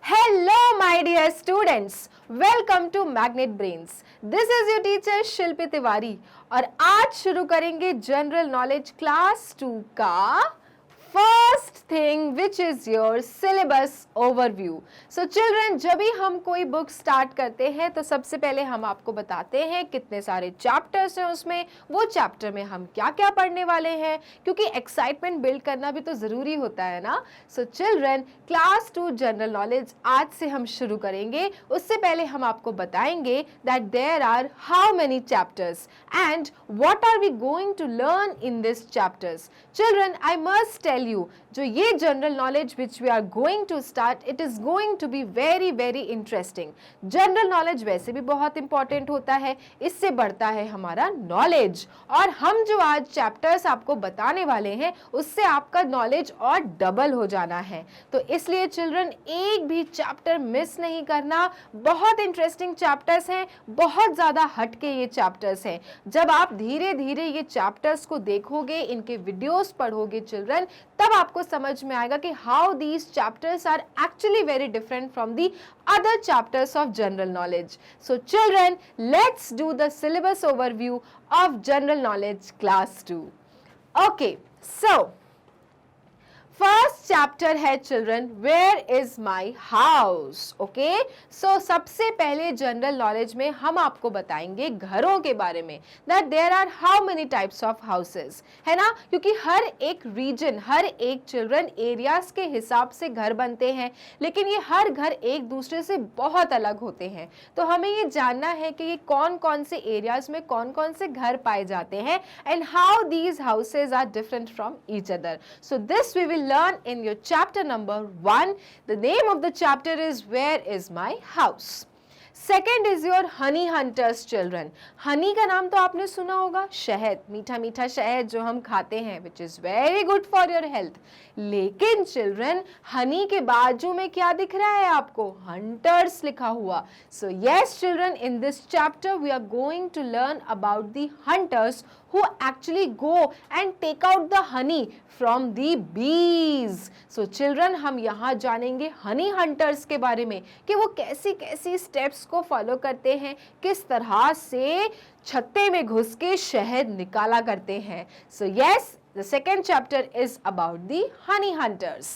Hello, my dear students. Welcome to Magnet Brains. This is your teacher शिल्पी तिवारी और आज शुरू करेंगे जनरल नॉलेज क्लास 2 का first thing which is your syllabus overview. So children, जब भी हम कोई बुक स्टार्ट करते हैं तो सबसे पहले हम आपको बताते हैं कितने सारे चैप्टर्स हैं उसमें, वो चैप्टर में हम क्या क्या पढ़ने वाले हैं, क्योंकि एक्साइटमेंट बिल्ड करना भी तो ज़रूरी होता है ना. So children, class 2 general knowledge आज से हम शुरू करेंगे. उससे पहले हम आपको बताएंगे that there are how many chapters and what are we going to learn in this chapters. Children, I must tell you, जो ये general knowledge which we are going to start, it is going to be very very interesting. General knowledge वैसे भी बहुत important होता है, इससे बढ़ता है हमारा नॉलेज. और हम जो आज चैप्टर्स आपको बताने वाले हैं उससे आपका नॉलेज और डबल हो जाना है. तो इसलिए चिल्ड्रन, एक भी चैप्टर मिस नहीं करना. बहुत इंटरेस्टिंग चैप्टर्स हैं, बहुत ज़्यादा हटके ये चैप्टर्स हैं. जब आप धीरे धीरे ये चैप्टर्स को देखोगे, इनके वीडियोस पढ़ोगे चिल्ड्रन, तब आपको समझ में आएगा कि how these chapters are actually very different from the other chapters of general knowledge. So children, let's do the syllabus overview of general knowledge class 2. Okay, so first chapter है children, where is my house. Okay, so सबसे पहले general knowledge में हम आपको बताएंगे घरों के बारे में, that there are how many types of houses, है ना. क्योंकि हर एक रीजन, हर एक चिल्ड्रन एरियाज के हिसाब से घर बनते हैं, लेकिन ये हर घर एक दूसरे से बहुत अलग होते हैं. तो हमें ये जानना है कि ये कौन कौन से एरियाज में कौन कौन से घर पाए जाते हैं and how these houses are different from each other. So this we will learn in your chapter number 1. The name of the chapter is Where is my house. Second is your honey hunters children. honey का नाम तो आपने सुना होगा, शहद, मीठा मीठा शहद जो हम खाते हैं, which is very good for your health. लेकिन चिल्ड्रन, हनी के बाजू में क्या दिख रहा है आपको? हंटर्स लिखा हुआ. So yes children, in this chapter we are going to learn about the hunters who actually go and take out the honey from the bees. So children, हम यहाँ जानेंगे हनी हंटर्स के बारे में कि वो कैसी कैसी स्टेप्स को फॉलो करते हैं, किस तरह से छत्ते में घुस के शहद निकाला करते हैं. So yes, the second chapter is about the honey hunters.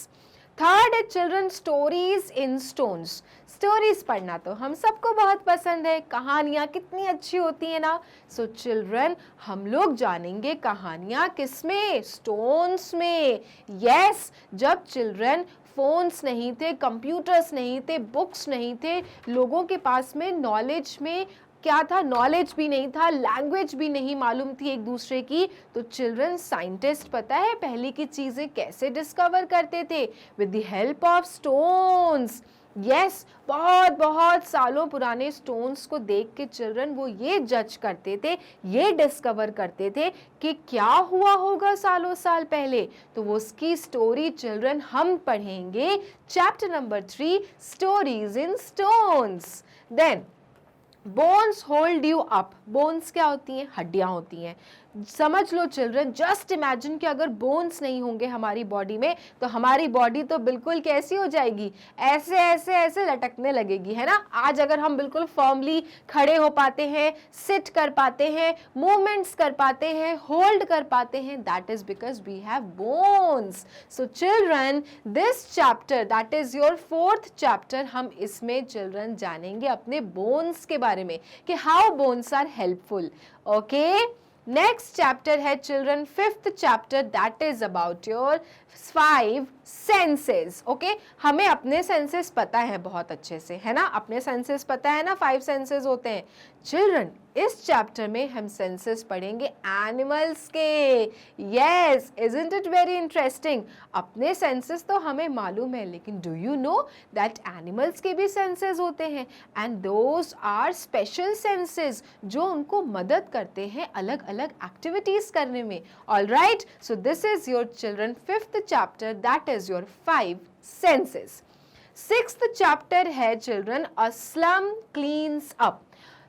Third है children, stories in stones. Stories पढ़ना तो हम सबको बहुत पसंद है, कहानियाँ कितनी अच्छी होती है ना. सो चिल्ड्रन, हम लोग जानेंगे कहानियाँ किसमें? स्टोन्स में. यस, जब चिल्ड्रन फोन्स नहीं थे, कंप्यूटर्स नहीं थे, बुक्स नहीं थे, लोगों के पास में नॉलेज में क्या था? नॉलेज भी नहीं था, लैंग्वेज भी नहीं मालूम थी एक दूसरे की. तो चिल्ड्रन, साइंटिस्ट पता है पहले की चीज़ें कैसे डिस्कवर करते थे? With the help of stones. Yes, बहुत बहुत सालों पुराने स्टोन्स को देख के चिल्ड्रन वो ये जज करते थे, ये डिस्कवर करते थे कि क्या हुआ होगा सालों साल पहले. तो वो उसकी स्टोरी चिल्ड्रन हम पढ़ेंगे chapter number 3, stories in stones. Then bones hold you up. Bones क्या होती हैं? हड्डियां होती हैं. समझ लो चिल्ड्रन, जस्ट इमेजिन कि अगर बोन्स नहीं होंगे हमारी बॉडी में तो हमारी बॉडी तो बिल्कुल कैसी हो जाएगी? ऐसे ऐसे ऐसे लटकने लगेगी, है ना. आज अगर हम बिल्कुल फर्मली खड़े हो पाते हैं, सिट कर पाते हैं, मूवमेंट्स कर पाते हैं, होल्ड कर पाते हैं, that is because we have bones. So children, this chapter that is your fourth chapter, हम इसमें चिल्ड्रन जानेंगे अपने बोन्स के बारे में कि how bones are helpful. Okay, next chapter है children, fifth chapter, that is about your 5 senses. Okay, हमें अपने सेंसेस पता है बहुत अच्छे से, है ना. अपने सेंसेस पता है ना, 5 सेंसेस होते हैं. चिल्ड्रन, इस चैप्टर में हम सेंसेस पढ़ेंगे एनिमल्स के. Yes, isn't it very interesting? अपने सेंसेस तो हमें मालूम है, लेकिन do you know that animals के भी सेंसेस होते हैं and those are special senses जो उनको मदद करते हैं अलग अलग एक्टिविटीज करने में. All right, so this is your children fifth chapter, that is your 5 senses. Sixth chapter है children, a slum cleans up.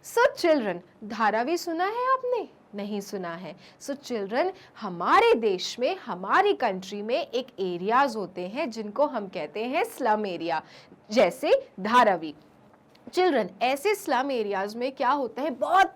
So children, Dharavi सुना है आपने? नहीं सुना है। सो चिल्ड्रन, हमारे देश में, हमारी कंट्री में एक एरियाज होते हैं जिनको हम कहते हैं स्लम एरिया, जैसे धारावी। चिल्ड्रन, ऐसे स्लम एरियाज में क्या होता है, बहुत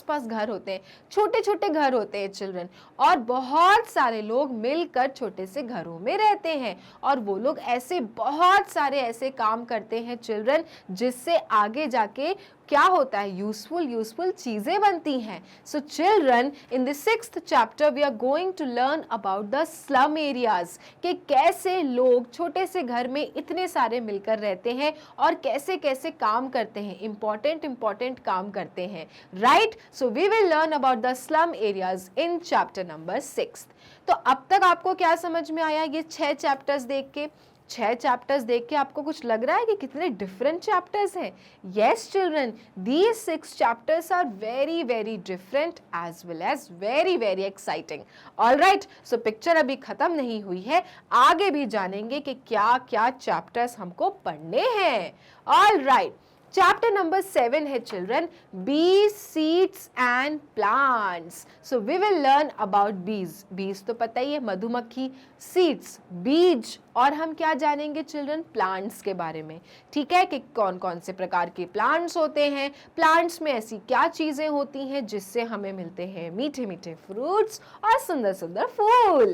पास घर होते हैं, छोटे छोटे घर होते हैं चिल्ड्रन, और बहुत सारे लोग मिलकर छोटे से घरों में रहते हैं, और वो लोग ऐसे बहुत सारे ऐसे काम करते हैं चिल्ड्रन, जिससे आगे जाके क्या होता है, यूजफुल चीजें बनती हैं। So children, in the 6th chapter we are going to learn about the slum areas, कि कैसे लोग छोटे से घर में इतने सारे मिलकर रहते हैं और कैसे कैसे काम करते हैं, इंपॉर्टेंट काम करते हैं, right. So we will learn about the slum areas in chapter number 6। तो अब तक आपको क्या समझ में आया, ये 6 चैप्टर्स देख के? 6 चैप्टर्स देख के आपको कुछ लग रहा है कि कितने डिफरेंट चैप्टर्स हैं? Yes children, these 6 chapters are very different as well as very exciting. Alright, so picture अभी खत्म नहीं हुई है, आगे भी जानेंगे कि क्या क्या चैप्टर्स हमको पढ़ने हैं। ऑलराइट, चैप्टर नंबर 7 है children, bees, seeds and plants. So we will learn about bees. bees तो पता ही है, मधुमक्खी, seeds, बीज, और हम क्या जानेंगे चिल्ड्रन, प्लांट्स के बारे में। ठीक है, कि कौन कौन से प्रकार के प्लांट्स होते हैं, प्लांट्स में ऐसी क्या चीजें होती हैं जिससे हमें मिलते हैं मीठे मीठे फ्रूट्स और सुंदर सुंदर फूल।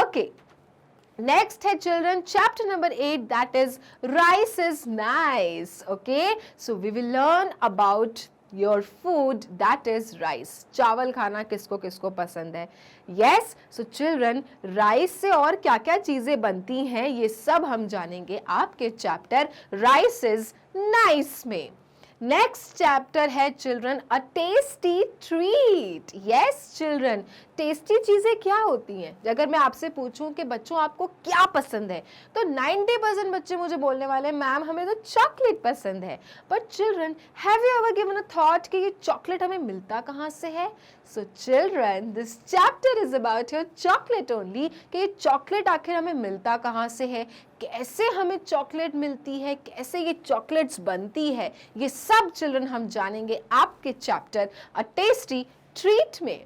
ओके, next है children chapter number 8, that is rice is nice. Okay, so we will learn about your food, that is rice. चावल खाना किसको किसको पसंद है? yes, so children, rice से और क्या क्या चीजें बनती हैं ये सब हम जानेंगे आपके चैप्टर rice is nice में। नेक्स्ट चैप्टर है चिल्ड्रन अ tasty treat. Yes children, tasty चीजें क्या होती हैं? अगर मैं आपसे पूछूं कि बच्चों आपको क्या पसंद है, तो 90% बच्चे मुझे बोलने वाले हैं मैम हमें तो चॉकलेट पसंद है। But children, have you ever given a thought कि ये चॉकलेट हमें मिलता कहाँ से है? सो children, this chapter is about your chocolate only, कि ये चॉकलेट आखिर हमें मिलता कहाँ से है, कैसे हमें चॉकलेट मिलती है, कैसे ये चॉकलेट्स बनती है, ये सब चिल्ड्रन हम जानेंगे आपके चैप्टर अ टेस्टी ट्रीट में।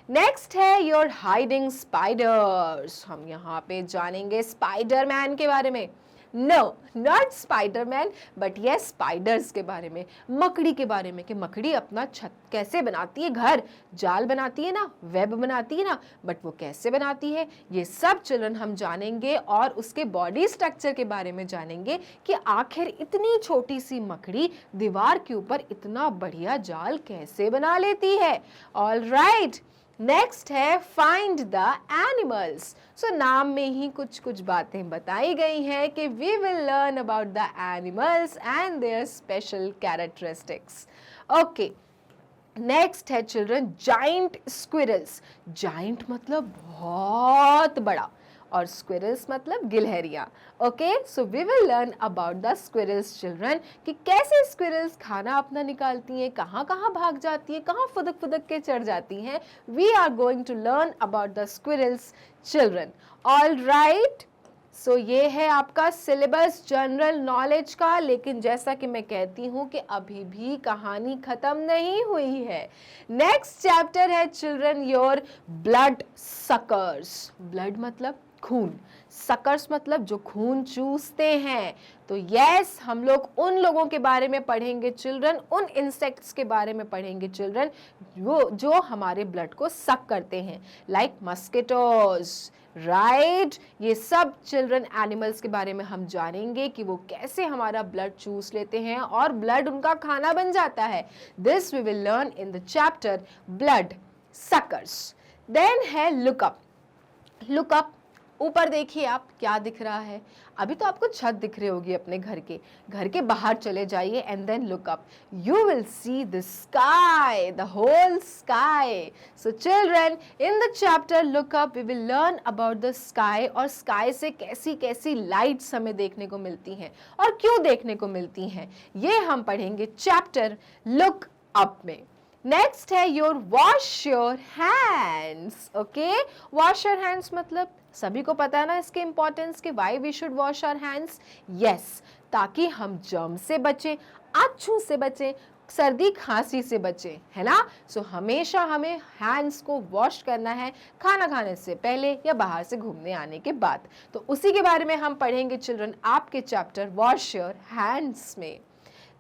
नेक्स्ट है योर हाइडिंग स्पाइडर्स। हम यहाँ पे जानेंगे स्पाइडरमैन के बारे में। No, not Spiderman, but yes spiders के बारे में, मकड़ी के बारे में, कि मकड़ी अपना छत कैसे बनाती है, घर जाल बनाती है ना, वेब बनाती है ना, बट वो कैसे बनाती है, ये सब चिल्ड्रन हम जानेंगे, और उसके बॉडी स्ट्रक्चर के बारे में जानेंगे कि आखिर इतनी छोटी सी मकड़ी दीवार के ऊपर इतना बढ़िया जाल कैसे बना लेती है। ऑलराइट, नेक्स्ट है फाइंड द एनिमल्स। सो नाम में ही कुछ कुछ बातें बताई गई हैं कि we will learn about the animals and their special characteristics. Okay, next है चिल्ड्रन जाइंट स्क्विरल्स। जाइंट मतलब बहुत बड़ा, और स्क्विरल्स मतलब गिलहरियां। Okay, so we will learn about the squirrels children, कि कैसे स्क्विरल्स खाना अपना निकालती हैं, कहाँ कहाँ भाग जाती हैं, कहाँ फुदक फुदक के चढ़ जाती हैं। We are going to learn about the squirrels children. All right, so ये है आपका सिलेबस जनरल नॉलेज का, लेकिन जैसा कि मैं कहती हूँ कि अभी भी कहानी खत्म नहीं हुई है। नेक्स्ट चैप्टर है children your blood suckers. Blood मतलब खून, सकर्स मतलब जो खून चूसते हैं। तो यस, हम लोग उन लोगों के बारे में पढ़ेंगे चिल्ड्रन, उन इंसेक्ट्स के बारे में पढ़ेंगे चिल्ड्रन जो हमारे ब्लड को सक करते हैं, लाइक मस्किटोज, राइट। ये सब चिल्ड्रन एनिमल्स के बारे में हम जानेंगे कि वो कैसे हमारा ब्लड चूस लेते हैं और ब्लड उनका खाना बन जाता है। This we will learn in the chapter blood suckers. Then है लुकअप। लुकअप, ऊपर देखिए आप क्या दिख रहा है। अभी तो आपको छत दिख रही होगी अपने घर के बाहर चले जाइए and then look up, you will see the sky, the whole sky. So children, in the chapter look up we will learn about the sky, और स्काई से कैसी कैसी लाइट्स हमें देखने को मिलती हैं और क्यों देखने को मिलती हैं, ये हम पढ़ेंगे चैप्टर लुक अप में। नेक्स्ट है your wash your hands. Okay, wash your hands मतलब सभी को पता है ना इसके इंपॉर्टेंस के, why we should wash our hands. Yes, ताकि हम जर्म से बचें, अच्छू से बचें, सर्दी खांसी से बचें, है ना। सो हमेशा हमें हैंड्स को वॉश करना है खाना खाने से पहले या बाहर से घूमने आने के बाद। तो उसी के बारे में हम पढ़ेंगे चिल्ड्रन आपके चैप्टर वॉश योर हैंड्स में।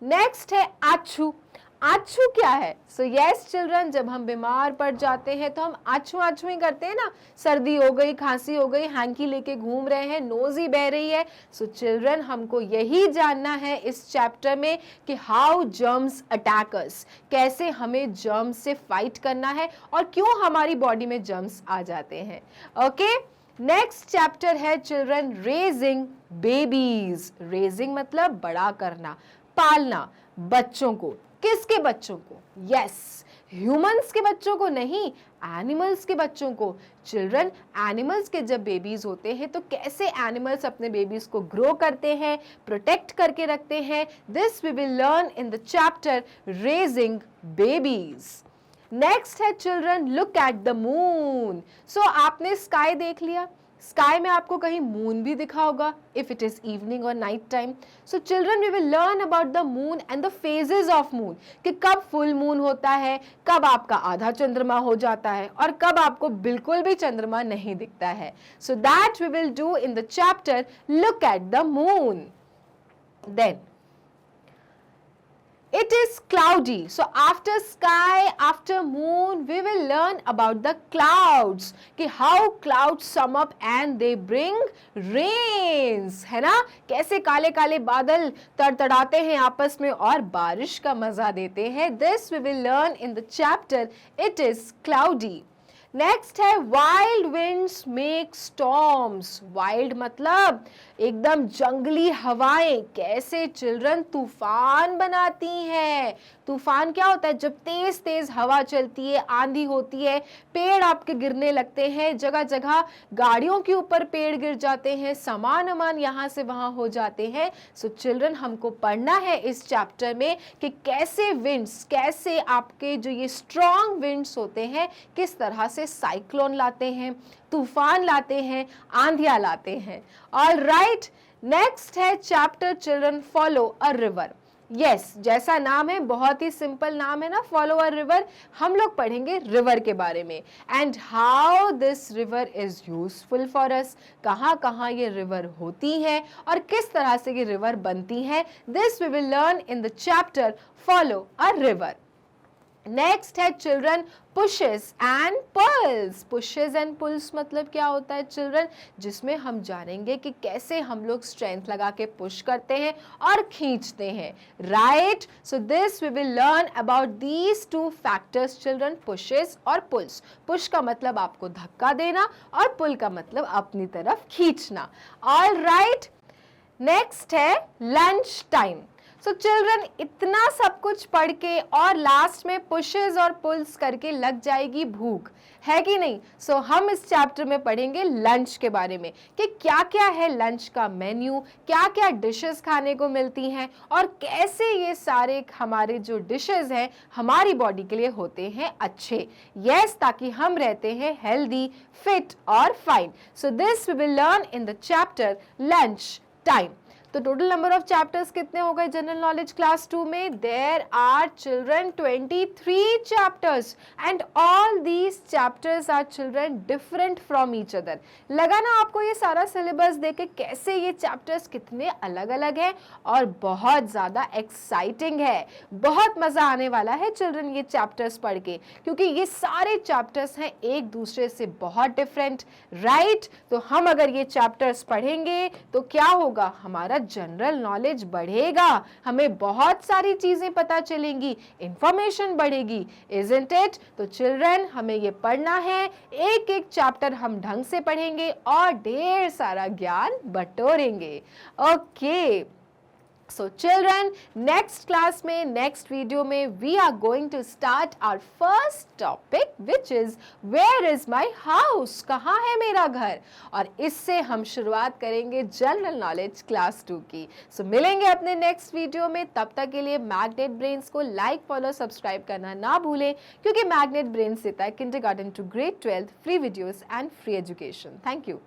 नेक्स्ट है आछू। आछू क्या है? सो यस चिल्ड्रन, जब हम बीमार पड़ जाते हैं तो हम आछू आछू ही करते हैं ना। सर्दी हो गई, खांसी हो गई, हैंकी लेके घूम रहे हैं, नोज ही बह रही है। सो चिल्ड्रन हमको यही जानना है इस चैप्टर में कि हाउ जर्म्स अटैक अस, कैसे हमें जर्म्स से फाइट करना है और क्यों हमारी बॉडी में जर्म्स आ जाते हैं। ओके, नेक्स्ट चैप्टर है चिल्ड्रन रेजिंग बेबीज। रेजिंग मतलब बड़ा करना, पालना बच्चों को। किसके बच्चों को? यस, ह्यूमंस के बच्चों को नहीं, एनिमल्स के बच्चों को। चिल्ड्रन एनिमल्स के जब बेबीज होते हैं तो कैसे एनिमल्स अपने बेबीज को ग्रो करते हैं, प्रोटेक्ट करके रखते हैं, this we will learn in the chapter raising babies. Next है children look at the moon. So आपने स्काई देख लिया, स्काई में आपको कहीं मून भी दिखा होगा इफ इट इज इवनिंग और night time. So children we will learn about the moon and the phases of moon, कि कब फुल मून होता है, कब आपका आधा चंद्रमा हो जाता है और कब आपको बिल्कुल भी चंद्रमा नहीं दिखता है। So that we will do in the chapter look at the moon. Then it is cloudy. So after sky, after moon, we will learn about the clouds, कि how clouds sum up and they bring rains, है ना। कैसे काले काले बादल तड़तड़ाते हैं आपस में और बारिश का मजा देते हैं। This we will learn in the chapter it is cloudy. Next है wild winds make storms. Wild मतलब एकदम जंगली हवाएं कैसे चिल्ड्रन तूफान बनाती हैं। तूफान क्या होता है? जब तेज तेज हवा चलती है, आंधी होती है, पेड़ आपके गिरने लगते हैं, जगह जगह गाड़ियों के ऊपर पेड़ गिर जाते हैं, सामान अमान यहाँ से वहाँ हो जाते हैं। सो चिल्ड्रन हमको पढ़ना है इस चैप्टर में कि कैसे विंड्स, कैसे आपके जो ये स्ट्रॉन्ग विंड्स होते हैं किस तरह से साइक्लोन लाते हैं, तूफान लाते हैं, आंधियां लाते हैं। ऑल राइट, नेक्स्ट है chapter children follow a river. Yes, जैसा नाम है, बहुत ही सिंपल नाम है ना, फॉलो अ रिवर। हम लोग पढ़ेंगे रिवर के बारे में and how this river is useful for us, कहाँ कहाँ ये रिवर होती है और किस तरह से ये रिवर बनती है। This we will learn in the chapter follow a river. Next है children pushes and pulls. Pushes and pulls मतलब क्या होता है चिल्ड्रन? जिसमें हम जानेंगे कि कैसे हम लोग स्ट्रेंथ लगा के पुश करते हैं और खींचते हैं। Right, so this we will learn about these two factors children, pushes और पुल्स। पुश का मतलब आपको धक्का देना और पुल का मतलब अपनी तरफ खींचना। ऑल राइट, नेक्स्ट है लंच टाइम। सो चिल्ड्रन इतना सब कुछ पढ़ के और लास्ट में पुशेस और पुल्स करके लग जाएगी भूख, है कि नहीं। सो हम इस चैप्टर में पढ़ेंगे लंच के बारे में कि क्या क्या है लंच का मेन्यू, क्या क्या डिशेस खाने को मिलती हैं और कैसे ये सारे हमारे जो डिशेस हैं हमारी बॉडी के लिए होते हैं अच्छे। यस, ताकि हम रहते हैं हेल्दी, फिट और fine. So this we will learn in the chapter lunch time. तो टोटल नंबर ऑफ चैप्टर्स कितने हो गए जनरल नॉलेज क्लास 2 में? There are children 23 chapters and all these chapters are children different from each other. लगा ना आपको ये सारा सिलेबस देख के कैसे ये चैप्टर्स कितने अलग अलग हैं और बहुत ज़्यादा एक्साइटिंग है। बहुत मज़ा आने वाला है चिल्ड्रन ये चैप्टर्स पढ़ के, क्योंकि ये सारे चैप्टर्स हैं एक दूसरे से बहुत डिफरेंट। राइट, तो हम अगर ये चैप्टर्स पढ़ेंगे तो क्या होगा? हमारा जनरल नॉलेज बढ़ेगा, हमें बहुत सारी चीजें पता चलेंगी, इंफॉर्मेशन बढ़ेगी, इजंट इट? तो चिल्ड्रन हमें ये पढ़ना है, एक एक चैप्टर हम ढंग से पढ़ेंगे और ढेर सारा ज्ञान बटोरेंगे। Okay, So children, next class में, next video में we are going to start our first topic which is where is my house? कहाँ है मेरा घर? और इससे हम शुरुआत करेंगे जनरल नॉलेज क्लास 2 की। So मिलेंगे अपने नेक्स्ट वीडियो में, तब तक के लिए मैग्नेट ब्रेन्स को लाइक, फॉलो, सब्सक्राइब करना ना भूलें, क्योंकि मैग्नेट ब्रेन्स देता है kindergarten to grade 12 free videos and free education. Thank you.